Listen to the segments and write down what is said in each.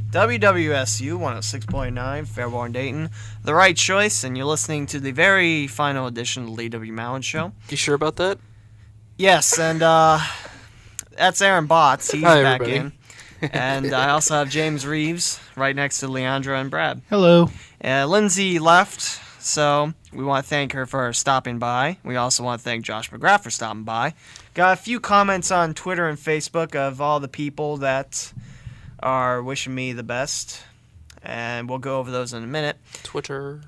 WWSU 106.9, Fairborn Dayton, the right choice, and you're listening to the very final edition of the Lee W. Mowen Show. You sure about that? Yes, and that's Aaron Botts. He's Hi, back everybody. in. And I also have James Reeves right next to Leandra and Brad. Hello. Lindsay left, so we want to thank her for stopping by. We also want to thank Josh McGrath for stopping by. Got a few comments on Twitter and Facebook of all the people that are wishing me the best, and we'll go over those in a minute. Twitter.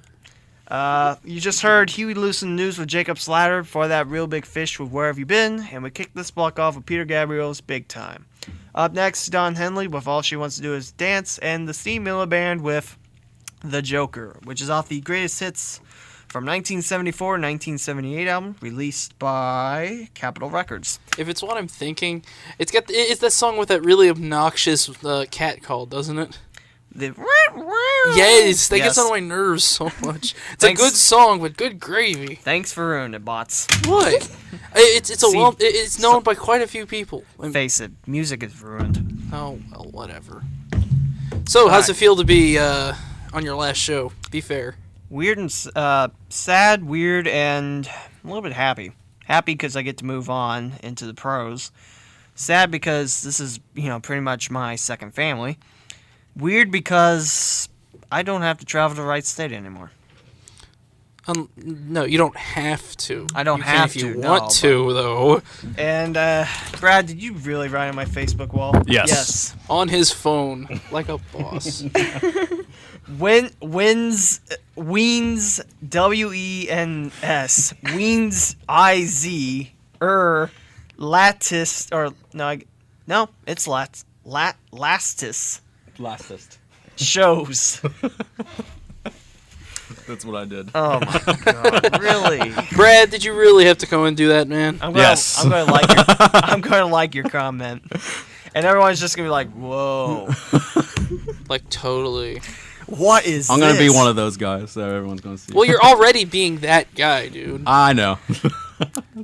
You just heard Huey Lewis News with Jacob Slatter. Before that, Real Big Fish with Where Have You Been? And we kicked this block off with Peter Gabriel's Big Time. Up next, Don Henley with All She Wants to Do Is Dance, and the Steve Miller Band with The Joker, which is off the Greatest Hits from 1974-1978 album, released by Capitol Records. If it's what I'm thinking, it's that song with that really obnoxious cat call, doesn't it? Yes, that gets on my nerves so much. It's a good song, but good gravy. Thanks for ruining it, bots. What? It's known by quite a few people. Face it, music is ruined. Oh, well, whatever. So, how's it feel to be on your last show? Be fair. Weird and sad, weird, and a little bit happy. Happy because I get to move on into the pros. Sad because this is, pretty much my second family. Weird because I don't have to travel to Wright State anymore. No, you don't have to. I don't have to. If you no, want to, though. And, Brad, did you really write on my Facebook wall? Yes. On his phone, like a boss. Weens, W-E-N-S, Weens, I-Z, lattice, or, no, it's lastis. Lastest. Shows. That's what I did. Oh my god, really? Brad, did you really have to come and do that, man? Yes. I'm going to like your comment. And everyone's just going to be like, whoa. Like, totally. What is this? I'm going to be one of those guys, so everyone's going to see. Well, you're already being that guy, dude. I know.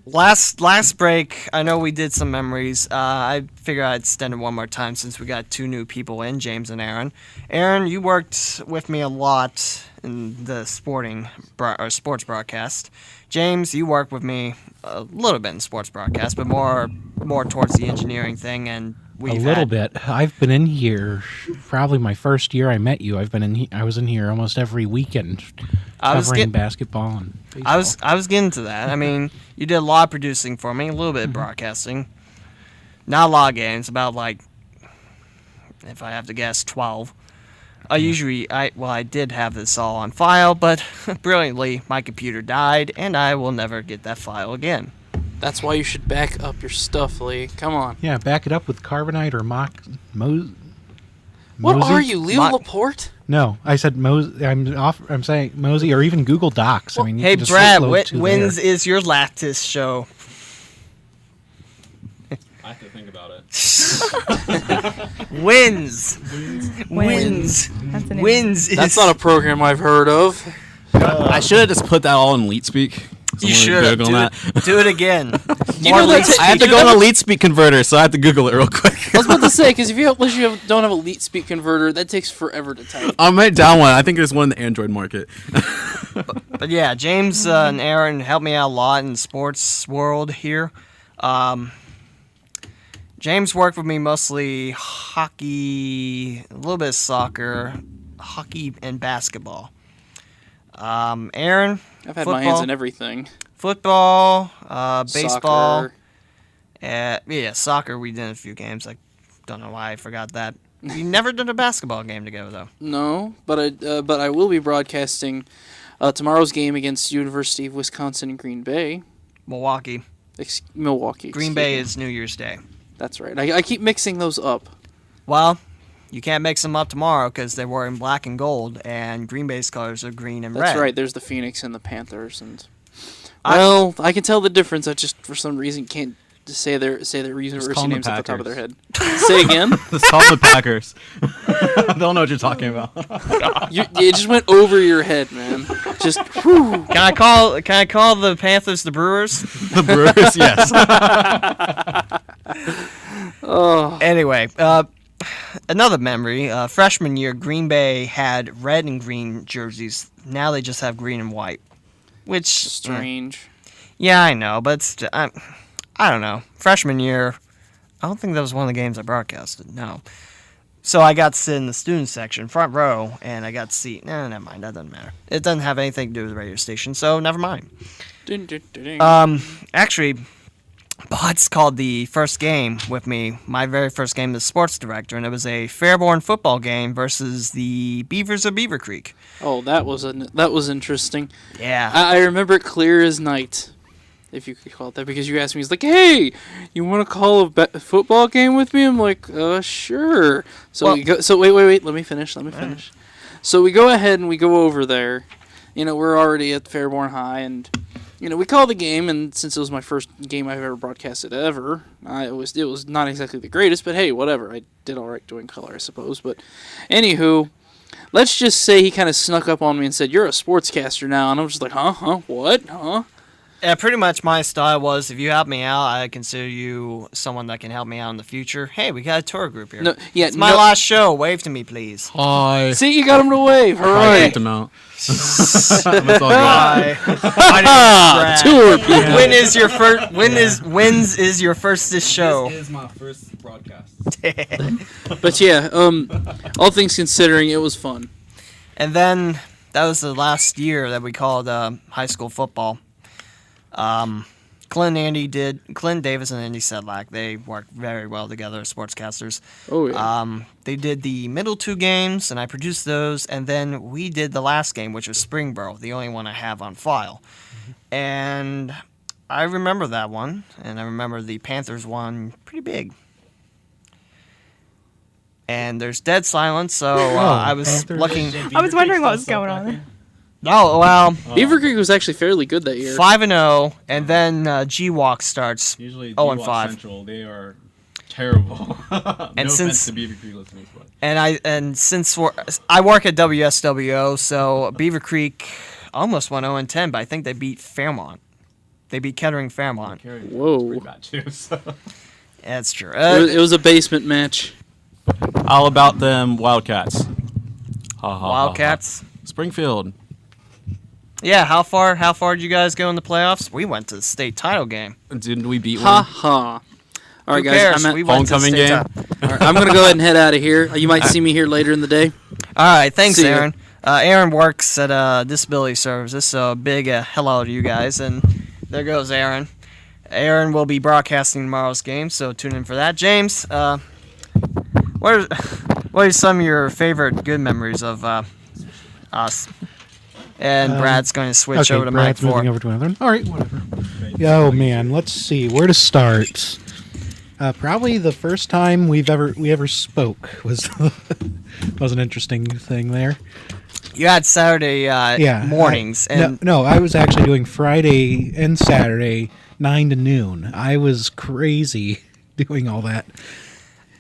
Last break, I know we did some memories. I figured I'd extend it one more time since we got two new people in, James and Aaron. Aaron, you worked with me a lot in the sports broadcast. James, you worked with me a little bit in sports broadcast, but more towards the engineering thing. And a little bit. I've been in here probably my first year I met you. I was in here almost every weekend covering basketball and baseball. I was getting to that. I mean, you did a lot of producing for me, a little bit of broadcasting. Not a lot of games, about if I have to guess, 12. I did have this all on file, but brilliantly, my computer died, and I will never get that file again. That's why you should back up your stuff, Lee. Come on. Yeah, back it up with Carbonite or What Mosey? are you, Leo Laporte? No, I said I'm saying Mosey or even Google Docs. Well, I mean, hey Brad, when's is your lattice show? I have to think about it. Wins. That's not a program I've heard of. I should have just put that all in LeetSpeak. You should do it again. I have to go on a LeetSpeak converter, so I have to Google it real quick. I was about to say, because if you don't have a LeetSpeak converter, that takes forever to type. I might down one. I think there's one in the Android market. But yeah, James and Aaron helped me out a lot in the sports world here. James worked with me mostly hockey, a little bit of soccer, hockey, and basketball. Aaron, I've had my hands in everything. Football, baseball. Soccer. Soccer, we did a few games. I don't know why I forgot that. We never did a basketball game together, though. No, but I will be broadcasting tomorrow's game against University of Wisconsin in Green Bay. Milwaukee. Green Bay is New Year's Day. That's right. I keep mixing those up. Well, you can't mix them up tomorrow because they're wearing black and gold, and Green Bay's colors are green and red. That's right. There's the Phoenix and the Panthers, and I can tell the difference. I just for some reason can't just say their university names at the top of their head. Say again. Just call them the Packers. I don't know what you're talking about. It just went over your head, man. Just whew. Can I call the Panthers the Brewers? The Brewers, yes. Oh. Anyway, another memory. Freshman year, Green Bay had red and green jerseys. Now they just have green and white, which strange. Yeah, I know, but I don't know. Freshman year, I don't think that was one of the games I broadcasted. No. So I got to sit in the student section, front row, and I got to see. No, never mind. That doesn't matter. It doesn't have anything to do with the radio station, so never mind. Ding, ding, ding. Actually, Bots called the first game with me, my very first game as sports director, and it was a Fairborn football game versus the Beavers of Beaver Creek. Oh, that was interesting. Yeah. I remember it clear as night, if you could call it that, because you asked me, he's like, hey, you want to call a football game with me? I'm like, sure. So we go. So wait, let me finish. Right. So we go ahead and we go over there. We're already at Fairborn High, and we call the game, and since it was my first game I've ever broadcasted ever, it was not exactly the greatest, but hey, whatever. I did all right doing color, I suppose. But anywho, let's just say he kind of snuck up on me and said, "You're a sportscaster now," and I was just like, "Huh? What? Huh?" Yeah, pretty much my style was, if you help me out, I consider you someone that can help me out in the future. Hey, we got a tour group here. It's my last show. Wave to me, please. Hi. See, you got him to wave. All right. I helped him out. Hi. Tour people. Yeah. When's is your first show? This is my first broadcast. But yeah, all things considering, it was fun. And then that was the last year that we called high school football. Clint Davis and Andy Sedlak, they worked very well together as sportscasters. Oh, yeah. They did the middle two games, and I produced those, and then we did the last game, which was Springboro, the only one I have on file. Mm-hmm. And I remember that one, and I remember the Panthers one pretty big. And there's dead silence, so I was looking. I was wondering what was going on there. Oh, well. Beaver Creek was actually fairly good that year. 5-0, and then G-Walk starts. Usually G-Walk 0-5. Central, they are terrible. And no offense to Beaver Creek listeners, but. And since I work at WSWO, so Beaver Creek almost went 0-10, but I think they beat Fairmont. They beat Kettering Fairmont. Whoa. So. That's true. It was a basement match. All about them Wildcats. Wildcats. Springfield. Yeah, how far did you guys go in the playoffs? We went to the state title game. Didn't we beat Ha one? ha. All right, Who guys. cares? I'm at We went to the homecoming state game. All right, I'm going to go ahead and head out of here. You might see me here later in the day. All right, thanks, See ya. Aaron. Aaron works at Disability Services, so a big hello to you guys. And there goes Aaron. Aaron will be broadcasting tomorrow's game, so tune in for that. James, what are some of your favorite good memories of us? And Brad's going to switch over to Mike 4. Moving over to another one. All right, whatever. Oh man, let's see where to start. Probably the first time we ever spoke was an interesting thing there. You had Saturday mornings. No, I was actually doing Friday and Saturday 9 to noon. I was crazy doing all that.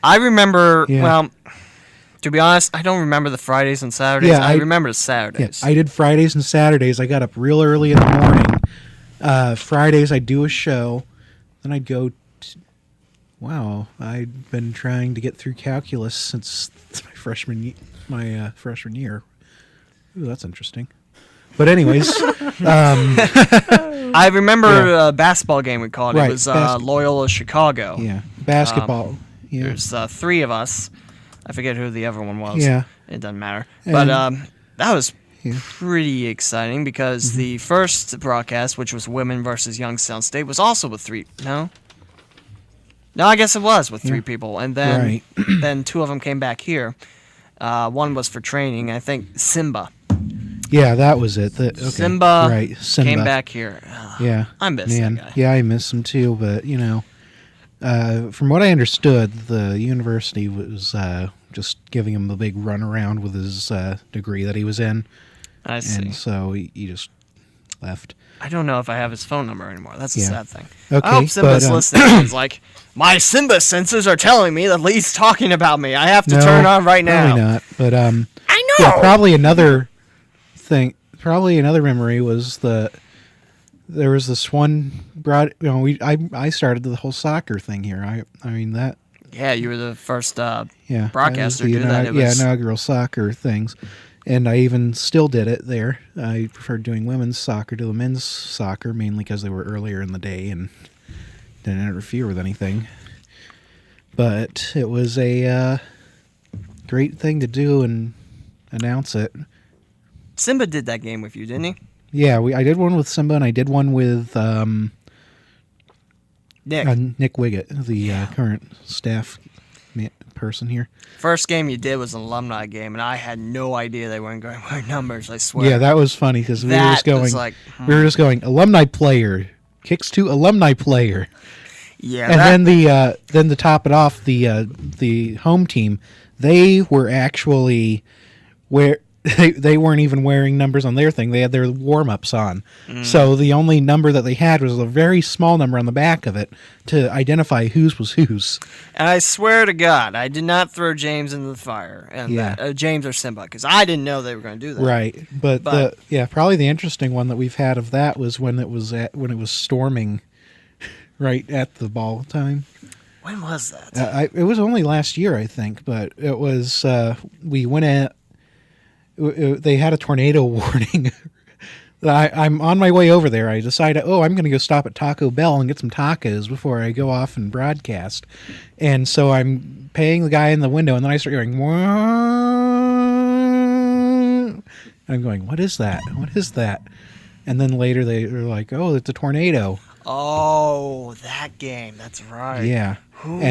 I remember. Yeah. Well, to be honest, I don't remember the Fridays and Saturdays. Yeah, I remember the Saturdays. Yeah, I did Fridays and Saturdays. I got up real early in the morning. Fridays I'd do a show, then I'd go. Wow, I'd been trying to get through calculus since my freshman year. Ooh, that's interesting. But anyways, I remember a basketball game we called. Right, it was Loyola Chicago. Yeah, basketball. There's 3 of us. I forget who the other one was. Yeah. It doesn't matter. But that was pretty exciting because the first broadcast, which was women versus Youngstown State, was also with 3. No, I guess it was with 3 people. And then then 2 of them came back here. One was for training. I think Simba. Yeah, that was it. Simba came back here. Yeah. I miss that guy. Yeah, I miss him too. But, from what I understood, the university was just giving him the big runaround with his degree that he was in. I see. And so he just left. I don't know if I have his phone number anymore. That's a sad thing. Okay, I hope Simba's listening. He's like, my Simba senses are telling me that Lee's talking about me. I have to turn it on right now. Probably not. But I know. Yeah, probably another memory was there was this one I started the whole soccer thing here. I mean that. Yeah, you were the first Yeah, broadcaster I was to do that. It was inaugural soccer things, and I even still did it there. I preferred doing women's soccer to the men's soccer, mainly because they were earlier in the day and didn't interfere with anything. But it was a great thing to do and announce it. Simba did that game with you, didn't he? Yeah, I did one with Simba, and I did one with Nick. Nick Wiggett, the current staff person here. First game you did was an alumni game, and I had no idea they weren't going to wear numbers. I swear. Yeah, that was funny because we were That just going. was like, We were just going alumni player kicks to alumni player, yeah. and then to top it off, the home team, they were actually where. They weren't even wearing numbers on their thing. They had their warm-ups on. So the only number that they had was a very small number on the back of it to identify whose was whose. And I swear to God, I did not throw James into the fire, and Yeah. James or Simba, because I didn't know they were going to do that. Right. But probably the interesting one that we've had of that was when it was storming right at the ball time. When was that? It was only last year, I think, but it was we went at they had a tornado warning. I'm on my way over there. I decided, I'm going to go stop at Taco Bell and get some tacos before I go off and broadcast. And so I'm paying the guy in the window, and then I start going, "Wah!" I'm going, what is that? What is that? And then later they were like, oh, it's a tornado. Oh, that game. That's right. Yeah. Who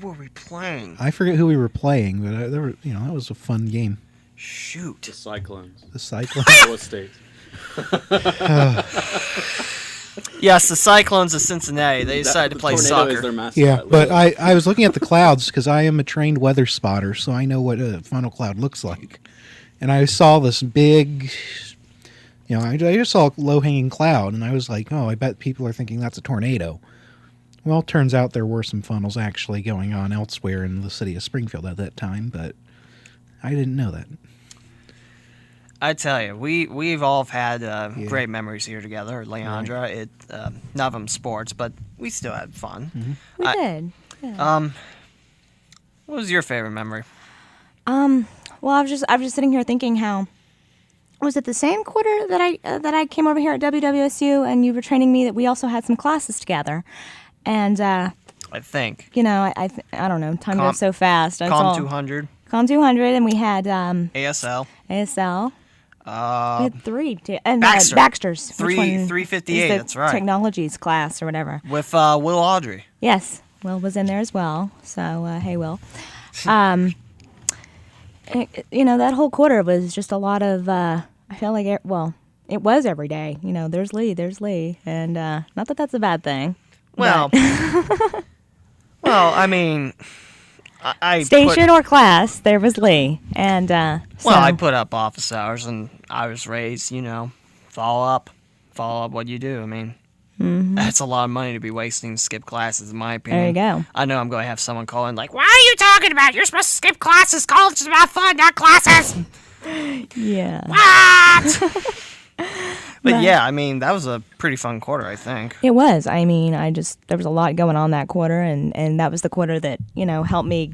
were we playing? I forget who we were playing, but there were, that was a fun game. Shoot. The Cyclones. The Cyclones. Iowa State. Yes, the Cyclones of Cincinnati. They decided to play Tornado soccer. is their mascot. Yeah, but I was looking at the clouds because I am a trained weather spotter, so I know what a funnel cloud looks like. And I saw this big, I just saw a low-hanging cloud, and I was like, oh, I bet people are thinking that's a tornado. Well, it turns out there were some funnels actually going on elsewhere in the city of Springfield at that time, but I didn't know that. I tell you, we've all had great memories here together. Leandra, none of them sports, but we still had fun. Mm-hmm. We did. Yeah. What was your favorite memory? Well, I was just sitting here thinking how was it the same quarter that I came over here at WWSU and you were training me that we also had some classes together, and I think I don't know, time goes so fast. Com 200, Com 200, and we had ASL. we had three, and Baxter. Baxter's 358. That's right. Technologies class or whatever. With Will Audrey. Yes, Will was in there as well. So hey, Will. That whole quarter was just a lot of. I felt like it was every day. There's Lee, and not that that's a bad thing. Well, well, I mean, I station or class, there was Lee, and I put up office hours, and I was raised, follow up what you do. I mean, that's a lot of money to be wasting to skip classes, in my opinion. There you go. I know I'm going to have someone call in like, "What are you talking about? You're supposed to skip classes. College is about fun, not classes." Yeah. What? But yeah, I mean, that was a pretty fun quarter, I think. It was. I mean, there was a lot going on that quarter, and that was the quarter that, helped me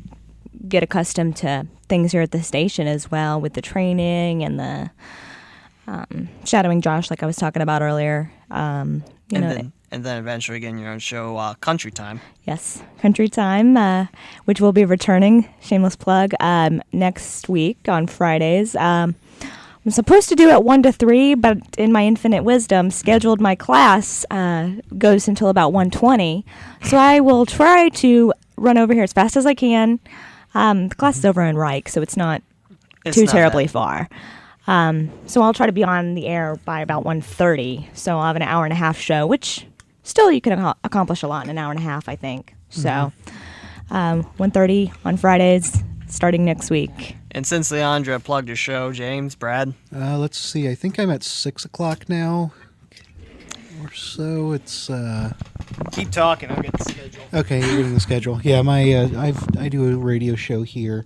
get accustomed to things here at the station as well, with the training and the shadowing Josh, like I was talking about earlier. And then eventually getting your own show, Country Time. Yes, Country Time, which will be returning, shameless plug, next week on Fridays. I'm supposed to do it 1 to 3, but in my infinite wisdom, scheduled my class goes until about 1:20. So I will try to run over here as fast as I can. The class is over in Reich, so it's not too terribly far. So I'll try to be on the air by about 1:30. So I'll have an hour and a half show, which still you can accomplish a lot in an hour and a half, I think. So 1:30 on Fridays, starting next week. And since Leandra plugged your show, James, Brad? Let's see. I think I'm at 6 o'clock now. Or so. It's Keep talking. I'll get the schedule. okay. You're getting the schedule. Yeah, I do a radio show here.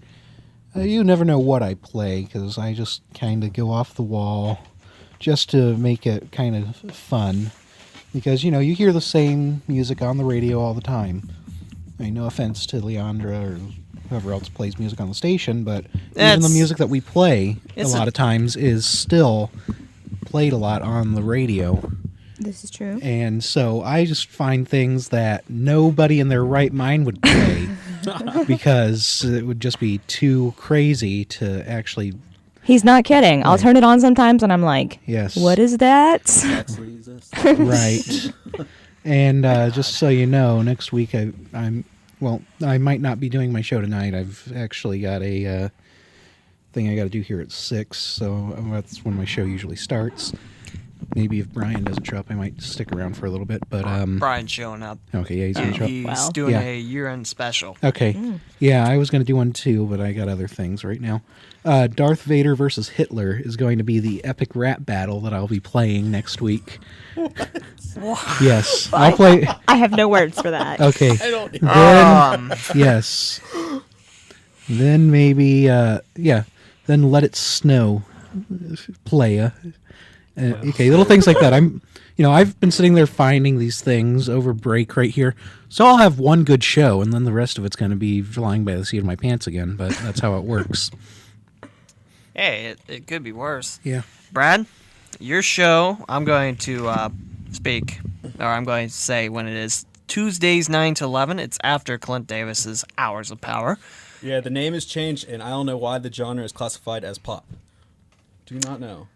You never know what I play because I just kind of go off the wall, just to make it kind of fun. Because you hear the same music on the radio all the time. I mean, no offense to Leandra or whoever else plays music on the station, but even It's- the music that we play a it's lot a- of times is still played a lot on the radio. This is true. And so I just find things that nobody in their right mind would play because it would just be too crazy to actually. He's not kidding. I'll turn it on sometimes, and I'm like, Yes. what is that? Actually exist. Right. And just so you know, next week I might not be doing my show tonight. I've actually got a thing I got to do here at 6, so that's when my show usually starts. Maybe if Brian doesn't show up, I might stick around for a little bit. But Brian's showing up. okay, yeah, he's gonna show up. He's Wow. doing Yeah. a year-end special. Okay. Yeah, I was going to do one too, but I got other things right now. Darth Vader versus Hitler is going to be the epic rap battle that I'll be playing next week. Yes. I'll play. I have no words for that. Okay. Um, Yes. Then maybe, then Let It Snow, playa. Okay, little things like that. I've been sitting there finding these things over break right here. So I'll have one good show, and then the rest of it's going to be flying by the seat of my pants again, but that's how it works. hey, it could be worse. Yeah. Brad, your show, I'm going to speak, or I'm going to say when it is Tuesdays 9 to 11. It's after Clint Davis's Hours of Power. Yeah, the name has changed, and I don't know why the genre is classified as pop. Do not know.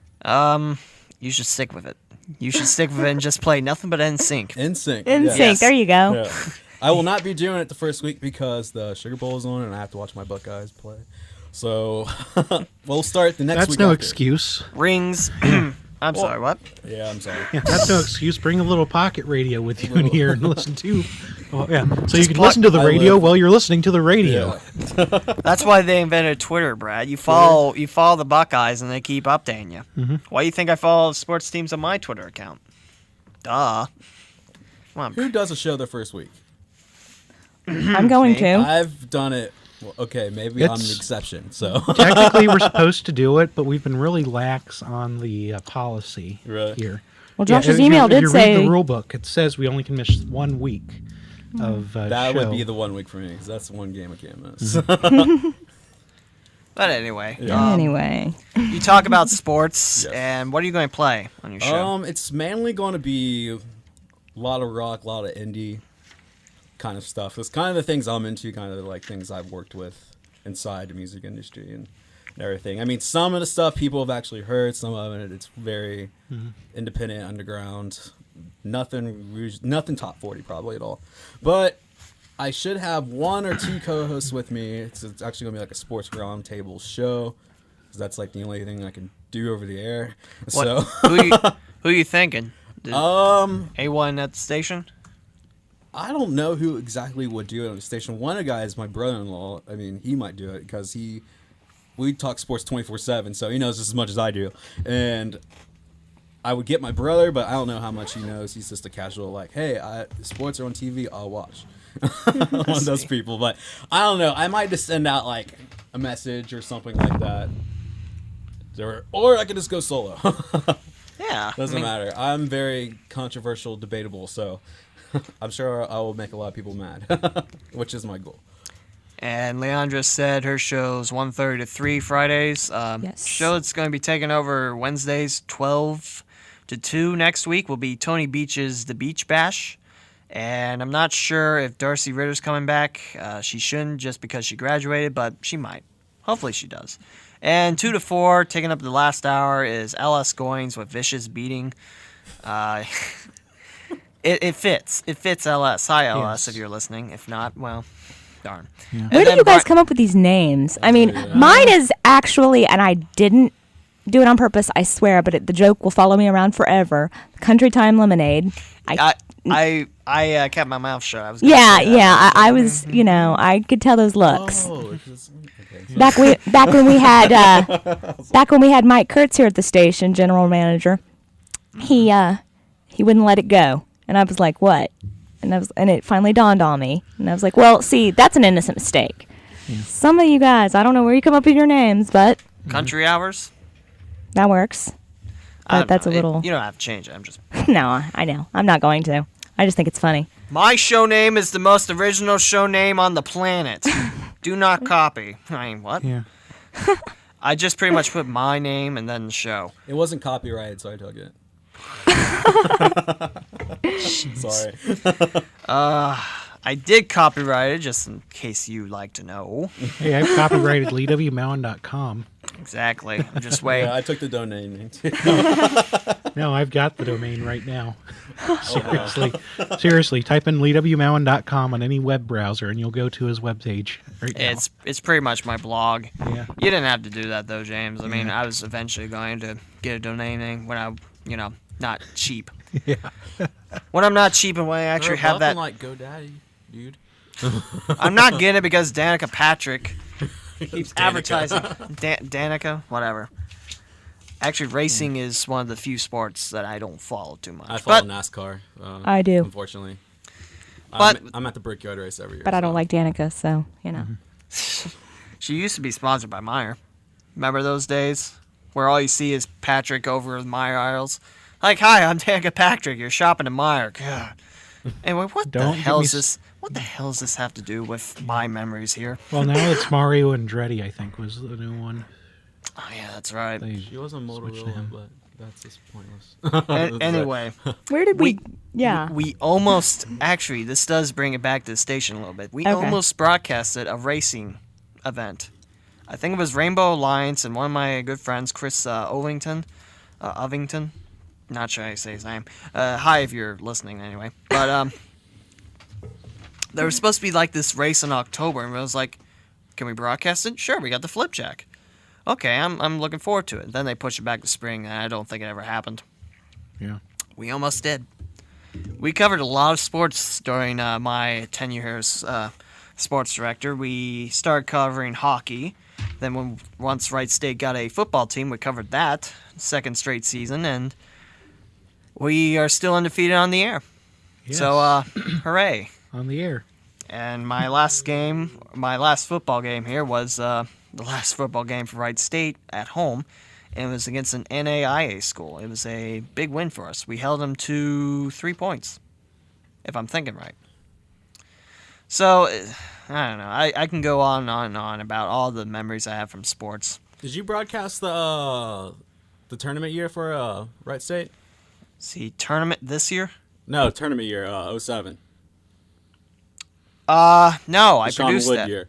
You should stick with it. You should stick with it and just play nothing but NSYNC. NSYNC. In yeah. sync. There you go. Yeah. I will not be doing it the first week because the Sugar Bowl is on, and I have to watch my Buckeyes play. So we'll start the next That's week. no after. excuse. Rings. I'm sorry, what? Yeah, I'm sorry. Yeah, that's no excuse. Bring a little pocket radio with you in here and listen to. Oh, yeah. So you can plug- listen to the I radio live- while you're listening to the radio. Yeah. That's why they invented Twitter, Brad. You follow the Buckeyes and they keep updating you. Mm-hmm. Why do you think I follow sports teams on my Twitter account? Duh. Come on. Who does a show the first week? I'm going to. I've done it. Well, okay, maybe I'm the It's- exception. So Technically, we're supposed to do it, but we've been really lax on the policy Really? here. Well, Josh's if you- email if did you say. read the rule book. It says we only can miss 1 week of that show. would be the 1 week for me because that's one game I can't miss. But anyway, Yeah. Anyway. you talk about sports, Yes. and what are you going to play on your show? It's mainly going to be a lot of rock, a lot of indie kind of stuff. It's kind of the things I'm into, kind of like things I've worked with inside the music industry and everything. I mean, some of the stuff people have actually heard. Some of it, it's very independent, underground. Nothing top 40 probably at all. But I should have 1 or 2 co-hosts with me. It's actually going to be like a sports round table show. 'Cause that's like the only thing I can do over the air. What, So, who you thinking? A1 at the station? I don't know who exactly would do it on the station. One of the guys, my brother-in-law, I mean, he might do it because we talk sports 24/7, so he knows just as much as I do. And I would get my brother, but I don't know how much he knows. He's just a casual, like, hey, sports are on TV, I'll watch. One of those people. But I don't know. I might just send out, like, a message or something like that. Or I could just go solo. Yeah. Doesn't matter. I'm very controversial, debatable, so I'm sure I will make a lot of people mad, which is my goal. And Leandra said her show's 1:30 to 3 Fridays. Yes. Show that's going to be taking over Wednesdays 12 to 2 next week will be Tony Beach's The Beach Bash. And I'm not sure if Darcy Ritter's coming back. She shouldn't just because she graduated, but she might. Hopefully she does. And 2 to 4, taking up the last hour, is L.S. Goins with Vicious Beating. It fits. It fits L.S. Hi, L.S., Yes. if you're listening. If not, well, darn. And Where then did you guys Bri- come up with these names? I mean, mine is actually, and I didn't do it on purpose, I swear, but the joke will follow me around forever. Country Time Lemonade. I kept my mouth shut. I was gonna Yeah, say that. yeah. I was, I could tell those looks. Oh, it's just, okay. Back when we had Mike Kurtz here at the station, general manager, he wouldn't let it go, and I was like, "What?" And it finally dawned on me, and I was like, "Well, see, that's an innocent mistake." Some of you guys, I don't know where you come up with your names, but Country hours. that works. I don't That's know. a little. You don't have to change it. I'm just. No, I know. I'm not going to. I just think it's funny. My show name is the most original show name on the planet. Do not copy. I mean, what? Yeah. I just pretty much put my name and then the show. It wasn't copyrighted, so I took it. Sorry. I did copyright it just in case you like to know. Hey, I've copyrighted LeeWMountain.com. Exactly. I'm just waiting. Yeah, I took the domain name too. No, I've got the domain right now. Seriously, type in LeeWMountain.com on any web browser and you'll go to his webpage right now. It's pretty much my blog. Yeah. You didn't have to do that though, James. I mean, I was eventually going to get a domain name when I, not cheap. Yeah. When I'm not cheap and when I actually have that. like GoDaddy, dude. I'm not getting it because Danica Patrick keeps advertising. Danica, whatever. Actually, racing is one of the few sports that I don't follow too much. I follow But NASCAR. I do. Unfortunately. But- I'm at the Brickyard race every year. But I don't so- like Danica, so, she used to be sponsored by Meyer. Remember those days where all you see is Patrick over the Meyer aisles? Like, hi, I'm Danica Patrick. You're shopping at Meyer. God. Anyway, what the Don't hell give me is this? What the hell does this have to do with my memories here? Well, now it's Mario Andretti, I think, was the new one. Oh yeah, that's right. They She was a switched to Motorola, him. but that's just pointless. Anyway, where did we? Yeah. we almost actually this does bring it back to the station a little bit. We Okay. almost broadcasted a racing event. I think it was Rainbow Alliance and one of my good friends, Chris Ovington, not sure how to say his name. Hi if you're listening anyway. But there was supposed to be like this race in October, and I was like, "Can we broadcast it?" Sure, we got the Flipjack. Okay, I'm looking forward to it. Then they pushed it back to spring, and I don't think it ever happened. Yeah. We almost did. We covered a lot of sports during my tenure as sports director. We started covering hockey. Then once Wright State got a football team, we covered that second straight season, and we are still undefeated on the air. Yes. So, hooray. On the air. And my last football game here was the last football game for Wright State at home, and it was against an NAIA school. It was a big win for us. We held them to 3 points, if I'm thinking right. So, I don't know. I can go on and on and on about all the memories I have from sports. Did you broadcast the tournament year for Wright State? See, tournament this year? No, tournament year, 07. No, I Sean produced Wood that. year.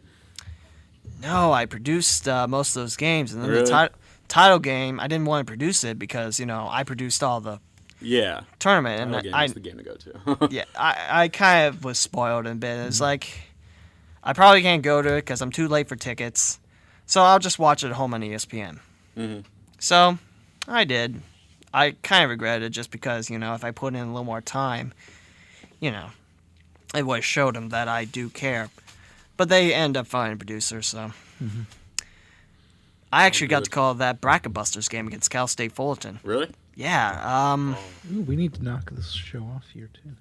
No, I produced most of those games, and then Really? the title game, I didn't want to produce it because I produced all the Yeah. tournament, Title and game I is the game to go to. yeah, I kind of was spoiled a bit. It's like I probably can't go to it because I'm too late for tickets, so I'll just watch it at home on ESPN. Mhm. So I did. I kind of regret it just because if I put in a little more time, it would have showed them that I do care. But they end up finding a producer, so. I actually got to call that Bracket Busters game against Cal State Fullerton. Really? Yeah. Ooh, we need to knock this show off here, too.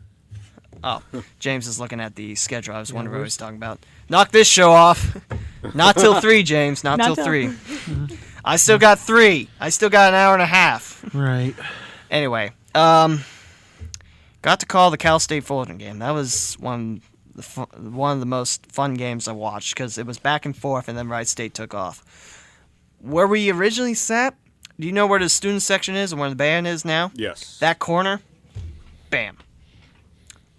Oh, James is looking at the schedule. I was wondering what he where's- was talking about. Knock this show off. Not till 3, James. Not till till- 3. I still got 3. I still got an hour and a half. Right. Anyway, got to call the Cal State Fullerton game. That was one of the most fun games I watched because it was back and forth, and then Wright State took off. Where we originally sat, do you know where the student section is and where the band is now? Yes. That corner, bam,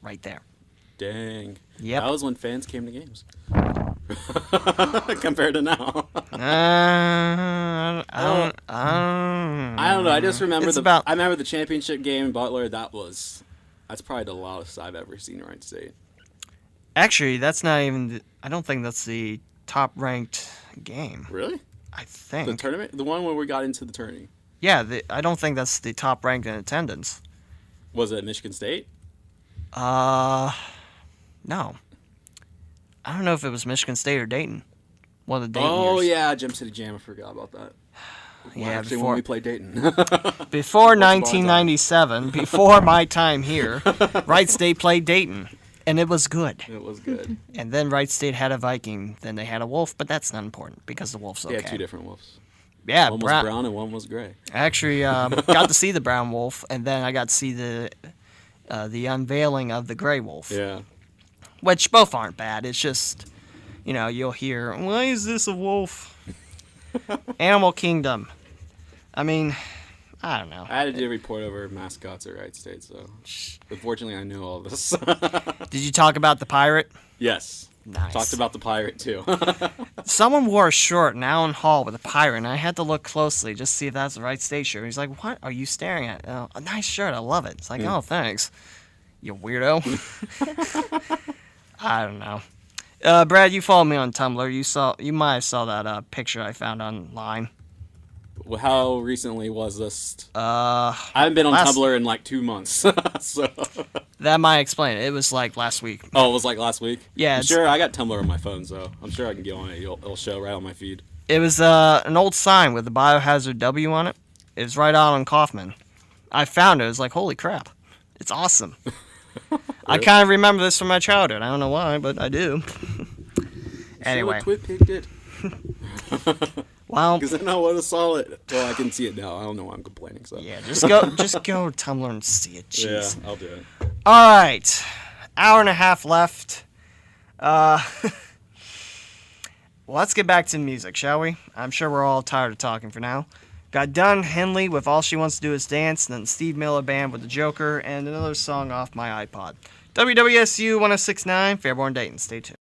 right there. Dang. Yep. That was when fans came to games. Compared to now. I don't. I don't know. I just remember It's about- I remember the championship game in Butler. That's probably the loudest I've ever seen in Wright State. Actually, that's not even. I don't think that's the top ranked game. Really? I The think. tournament? The one where we got into the tourney. Yeah, I don't think that's the top ranked in attendance. Was it Michigan State? No. I don't know if it was Michigan State or Dayton. One of the Dayton Oh years. yeah, Gem City Jam. I forgot about that. Yeah, Actually, before- when we played Dayton. Before Barnes 1997, before my time here, Wright State played Dayton, and it was good. It was good. And then Wright State had a Viking, then they had a Wolf, but that's not important because the Wolf's okay. Yeah, two different wolves. Yeah, One was Brown. brown and one was gray. I actually got to see the Brown Wolf, and then I got to see the the unveiling of the Grey Wolf. Yeah. Which both aren't bad. It's just, you'll hear, why is this a wolf? Animal Kingdom. I mean, I don't know. I had to do a report over mascots at Wright State, so unfortunately I know all this. Did you talk about the pirate? Yes. Nice. Talked about the pirate too. Someone wore a short in Allen Hall with a pirate, and I had to look closely just to see if that's the right state shirt. He's like, what are you staring at? Oh, a nice shirt. I love it. It's like, oh, thanks. You weirdo. I don't know. Brad, you follow me on Tumblr. You might have saw that picture I found online. Well, how recently was this? I I haven't been on Tumblr in like 2 months. So. That might explain it. It was like last week. Oh, it was like last week? Yeah. I'm sure I got Tumblr on my phone, so I'm sure I can get on it. It'll show right on my feed. It was an old sign with the Biohazard W on it. It was right out on Kaufman. I found it. It was like, holy crap. It's awesome. I kind of remember this from my childhood. I don't know why, but I do. Anyway. See what Twit picked it? Well, Because then I would have saw it. Well, I can see it now. I don't know why I'm complaining. So. yeah, just go to Tumblr and see it. Yeah, Jeez. I'll do it. All right, hour and a half left. Let's get back to music, shall we? I'm sure we're all tired of talking for now. Got Don Henley with All She Wants to Do Is Dance, and then Steve Miller Band with The Joker, and another song off my iPod. WWSU 106.9, Fairborn, Dayton. Stay tuned.